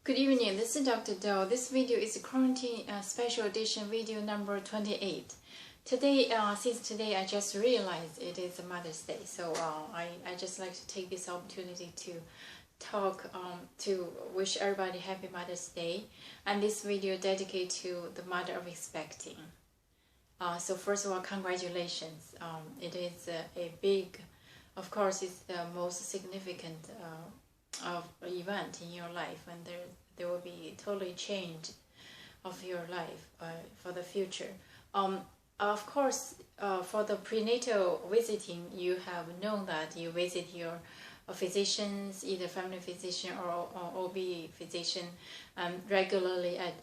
Good evening, this is Dr. Do. This video is a quarantine special edition video number 28. Today, since today I just realized it is Mother's Day, so I just like to take this opportunity to talk, to wish everybody happy Mother's Day, and this video dedicated to the mother of expecting. So first of all, congratulations. It is a big, of course, it's the most significant of event in your life, and there will be totally change of your life for the future. Of course, for the prenatal visiting, you have known that you visit your physicians, either family physician or OB physician, regularly at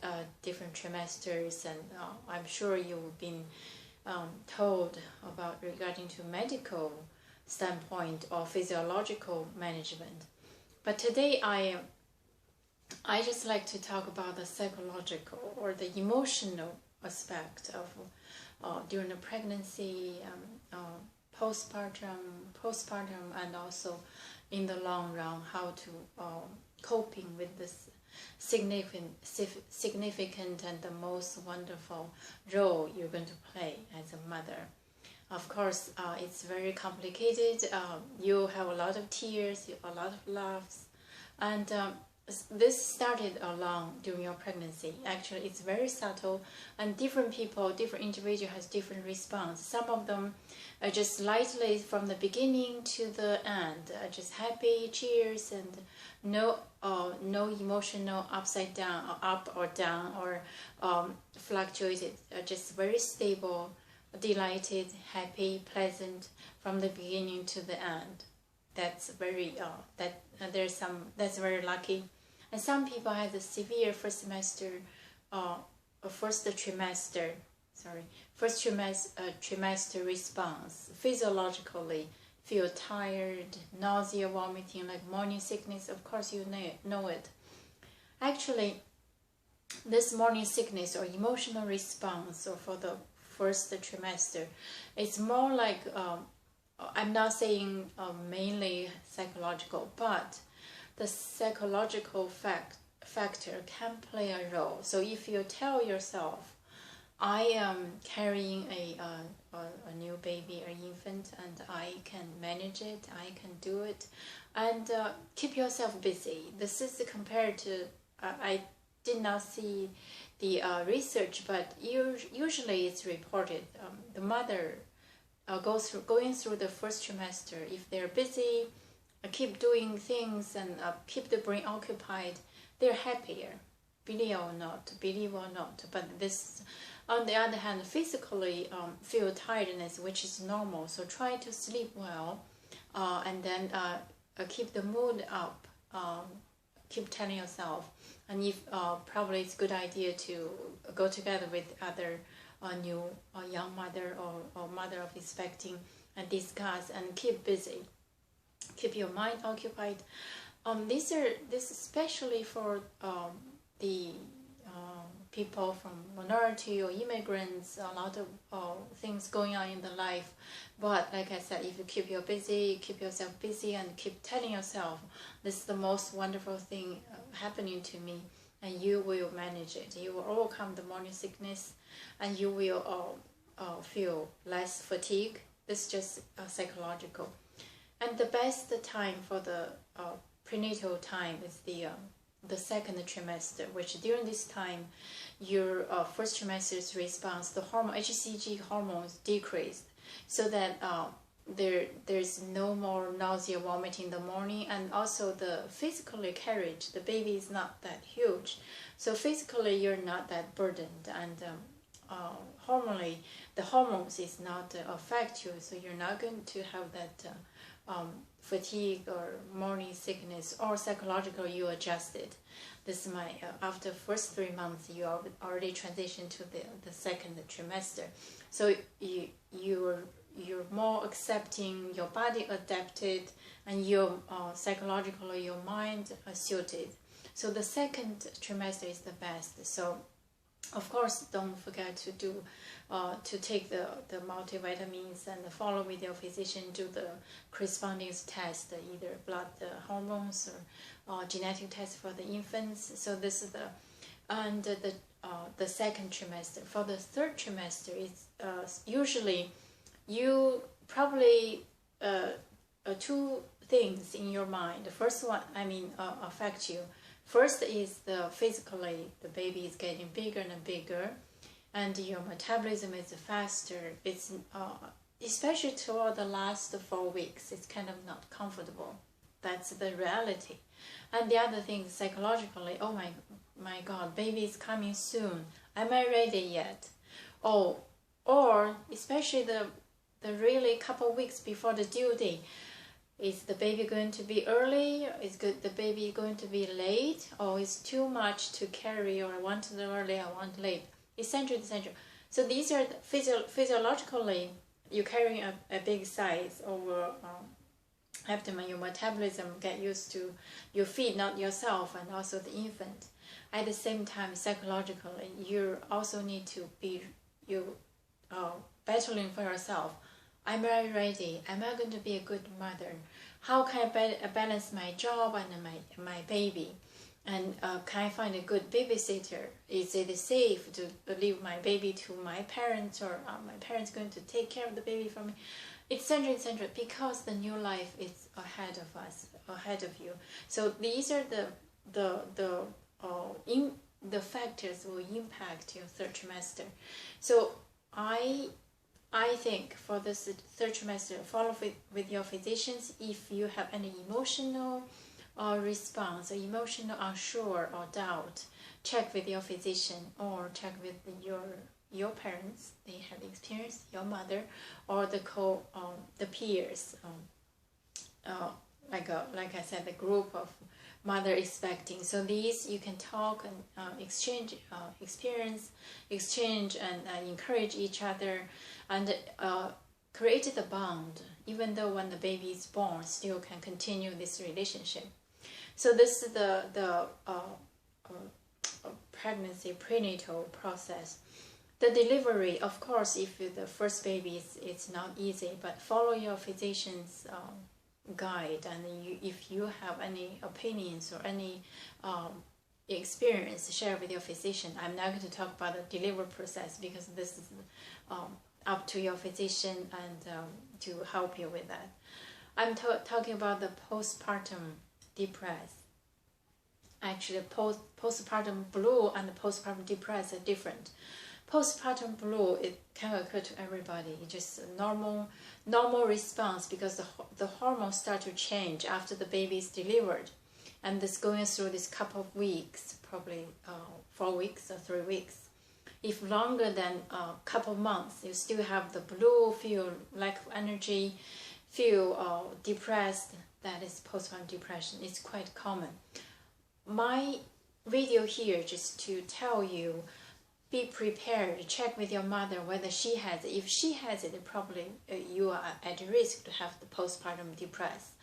different trimesters, and I'm sure you've been told about regarding to medical standpoint or physiological management. But today I just like to talk about the psychological or the emotional aspect of during the pregnancy, postpartum, and also in the long run, how to coping with this significant and the most wonderful role you're going to play as a mother. Of course, it's very complicated. You have a lot of tears, a lot of laughs, and this started along during your pregnancy. Actually, it's very subtle, and different people, different individual has different response. Some of them are just lightly from the beginning to the end, just happy, cheers, and no emotional upside down, or up or down, or fluctuated. Just very stable, delighted, happy, pleasant from the beginning to the end. That's very that's very lucky. And some people had a severe first trimester response. Physiologically, feel tired, nausea, vomiting, like morning sickness. Of course, you know it. Actually, this morning sickness or emotional response, or for the first trimester, it's more like I'm not saying mainly psychological, but the psychological factor can play a role. So if you tell yourself, I am carrying a new baby or infant, and I can manage it, I can do it, and keep yourself busy. This is compared to, I did not see the research, but usually it's reported the mother going through the first trimester, if they're busy, keep doing things, and keep the brain occupied, they're happier, believe or not. But this, on the other hand, physically feel tiredness, which is normal. So try to sleep well, and then keep the mood up. Keep telling yourself, and if probably it's a good idea to go together with other new young mother or mother of expecting, and discuss and keep busy. Keep your mind occupied. This especially for the people from minority or immigrants. A lot of things going on in the life. But like I said, if you keep yourself busy, and keep telling yourself, this is the most wonderful thing happening to me, and you will manage it. You will overcome the morning sickness, and you will feel less fatigue. This is just psychological. And the best time for the prenatal time is the second trimester, which during this time, your first trimester's response, the hormone HCG hormones decreased, so that there's no more nausea, vomiting in the morning, and also the physically carriage, the baby is not that huge, so physically you're not that burdened, and hormonally the hormones is not affect you, so you're not going to have that fatigue or morning sickness, or psychological you adjusted. This is my after first 3 months you already transitioned to the second trimester, so you're more accepting, your body adapted, and your psychologically your mind suited. So the second trimester is the best. So Of course, don't forget to do to take the multivitamins and follow with your physician, do the corresponding test, either blood hormones or genetic test for the infants. So this is the second trimester. For the third trimester, it's usually you probably two things in your mind. The first one, affect you. First is physically, the baby is getting bigger and bigger, and your metabolism is faster. It's especially toward the last 4 weeks, it's kind of not comfortable. That's the reality. And the other thing, psychologically, oh my God, baby is coming soon. Am I ready yet? Oh, or especially the really couple weeks before the due date. Is the baby going to be early? Is the baby going to be late? Or is too much to carry? Or I want it early, I want late. Essential. So these are physiologically, you're carrying a big size over abdomen. Your metabolism get used to your feed, not yourself, and also the infant. At the same time, psychologically, you also need to be battling for yourself. Am I ready? Am I going to be a good mother? How can I balance my job and my baby? And can I find a good babysitter? Is it safe to leave my baby to my parents, or are my parents going to take care of the baby for me? Etc. Because the new life is ahead of us, ahead of you. So these are the factors will impact your third trimester. So I think for this third trimester, follow with your physicians. If you have any emotional response, or emotional unsure or doubt, check with your physician or check with your parents. They have experience, your mother, or the peers. Like I said, the group of mother expecting. So these you can talk and exchange experience, and encourage each other, and create the bond. Even though when the baby is born, still can continue this relationship. So this is the pregnancy prenatal process. The delivery, of course, if the first baby it's not easy, but follow your physician's guide, and if you have any opinions or any experience, share with your physician. I'm not going to talk about the delivery process because this is up to your physician and to help you with that. I'm talking about the postpartum depressed. Actually, postpartum blue and postpartum depressed are different. Postpartum blue, it can occur to everybody. It's just a normal response because the hormones start to change after the baby is delivered, and it's going through this couple of weeks, probably 4 weeks or 3 weeks. If longer than a couple of months, you still have the blue, feel lack of energy, feel depressed. That is postpartum depression. It's quite common. My video here just to tell you, be prepared. Check with your mother whether she has it. If she has it, probably you are at risk to have the postpartum depressed.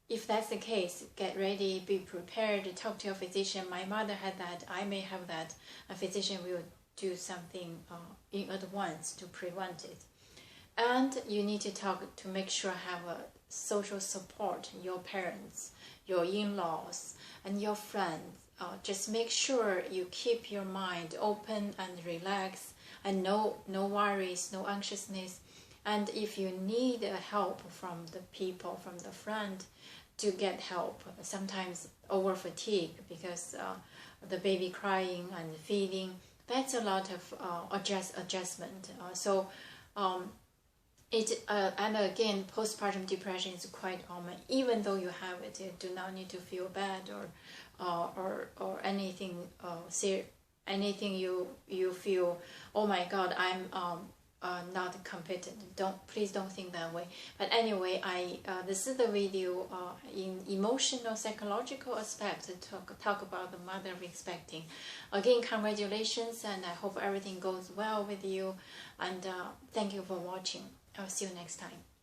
If that's the case, get ready, be prepared, talk to your physician. My mother had that, I may have that. A physician will do something in advance to prevent it. And you need to talk to make sure have a social support, your parents, your in-laws, and your friends. Just make sure you keep your mind open and relaxed, and no worries, no anxiousness. And if you need help from the people, from the friend, to get help. Sometimes over fatigue because the baby crying and feeding, that's a lot of adjustment. And again, postpartum depression is quite common. Even though you have it, you do not need to feel bad or anything. Anything you feel, oh my God, I'm not competent. Please don't think that way. But anyway, this is the video in emotional psychological aspect to talk about the mother of expecting. Again, congratulations, and I hope everything goes well with you. And thank you for watching. I'll see you next time.